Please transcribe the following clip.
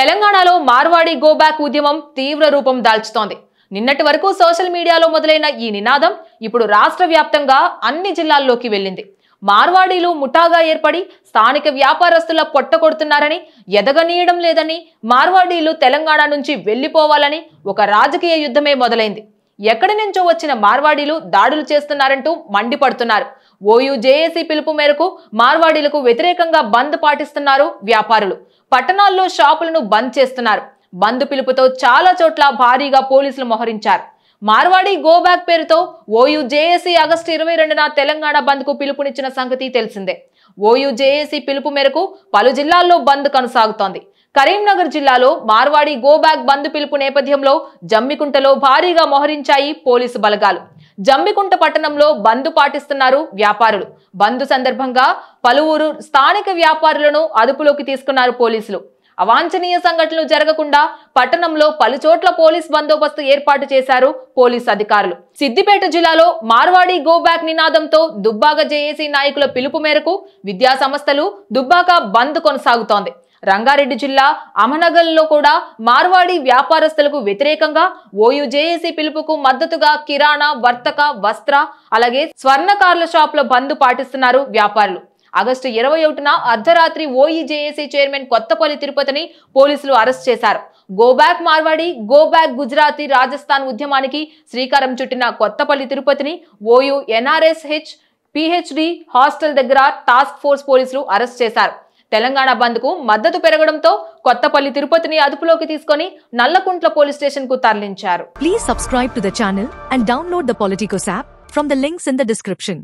తెలంగాణలో Marwadi go back ఉద్యమం తీవ్ర రూపం దాల్చుతోంది. నిన్నటి వరకు సోషల్ మీడియాలో మొదలైన ఈ నినాదం ఇప్పుడు రాష్ట్ర వ్యాప్తంగా అన్ని జిల్లాల్లోకి వెళ్ళింది. మార్వాడీలు ముఠాగా ఏర్పడి స్థానిక వ్యాపారస్తుల పొట్టకొడుతున్నారని, ఎదగనీయడం లేదని, మార్వాడీలు తెలంగాణ నుంచి వెళ్లిపోవాలని ఒక రాజకీయ యుద్ధమే మొదలైంది. ఎక్కడి నుంచో వచ్చిన మార్వాడీలు దాడులు చేస్తున్నారంటూ మండిపడుతున్నారు. ఓయూజేఏసీ పిలుపు మేరకు మార్వాడీలకు వ్యతిరేకంగా బంద్ పాటిస్తున్నారు వ్యాపారులు. పట్టణాల్లో షాపులను బంద్ చేస్తున్నారు. బంద్ పిలుపుతో చాలా చోట్ల భారీగా పోలీసులు మోహరించారు. మార్వాడి గో బ్యాక్ పేరుతో ఓయూజేఏసీ ఆగస్టు 22న తెలంగాణ బంద్ కు పిలుపునిచ్చిన సంగతి తెలిసిందే. ఓయూజేఏసీ పిలుపు మేరకు పలు జిల్లాల్లో బంద్ కొనసాగుతోంది. కరీంనగర్ జిల్లాలో మార్వాడి గో బ్యాక్ బంద్ పిలుపు నేపథ్యంలో జమ్మికుంటలో భారీగా మోహరించాయి పోలీసు బలగాలు. జమ్మికుంట పట్టణంలో బంద్ పాటిస్తున్నారు వ్యాపారులు. బంద్ సందర్భంగా పలువురు స్థానిక వ్యాపారులను అదుపులోకి తీసుకున్నారు పోలీసులు. అవాంఛనీయ సంఘటనలు జరగకుండా పట్టణంలో పలుచోట్ల పోలీస్ బందోబస్తు ఏర్పాటు చేశారు పోలీస్ అధికారులు. సిద్దిపేట జిల్లాలో మార్వాడి గో బ్యాక్ నినాదంతో దుబ్బాక జేఏసీ నాయకుల పిలుపు మేరకు విద్యా సంస్థలు దుబ్బాక బంద్ కొనసాగుతోంది. రంగారెడ్డి జిల్లా అమనగల్లో కూడా మార్వాడి వ్యాపారస్తులకు వ్యతిరేకంగా ఓయూజేఏసీ పిలుపుకు మద్దతుగా కిరాణా, వర్తక, వస్త్ర అలాగే స్వర్ణకారుల షాపుల బంద్ పాటిస్తున్నారు వ్యాపారులు. ఆగస్టు 21న అర్ధరాత్రి ఓయూజేఏసీ చైర్మన్ కొత్తపల్లి తిరుపతిని పోలీసులు అరెస్ట్ చేశారు. Go back Marwadi, go back Gujarati, Rajasthan ఉద్యమానికి శ్రీకారం చుట్టిన కొత్తపల్లి తిరుపతిని ఓయూ ఎన్ఆర్ఎస్హెచ్ పిహెచ్డి హాస్టల్ దగ్గర టాస్క్ ఫోర్స్ పోలీసులు అరెస్ట్ చేశారు. తెలంగాణ బంద్ కు మద్దతు పెరగడంతో కొత్తపల్లి తిరుపతిని అదుపులోకి తీసుకొని నల్లకుంట్ల పోలీస్ స్టేషన్ కు తరలించారు. Please subscribe to the channel and download the Politicos app from the links in the description.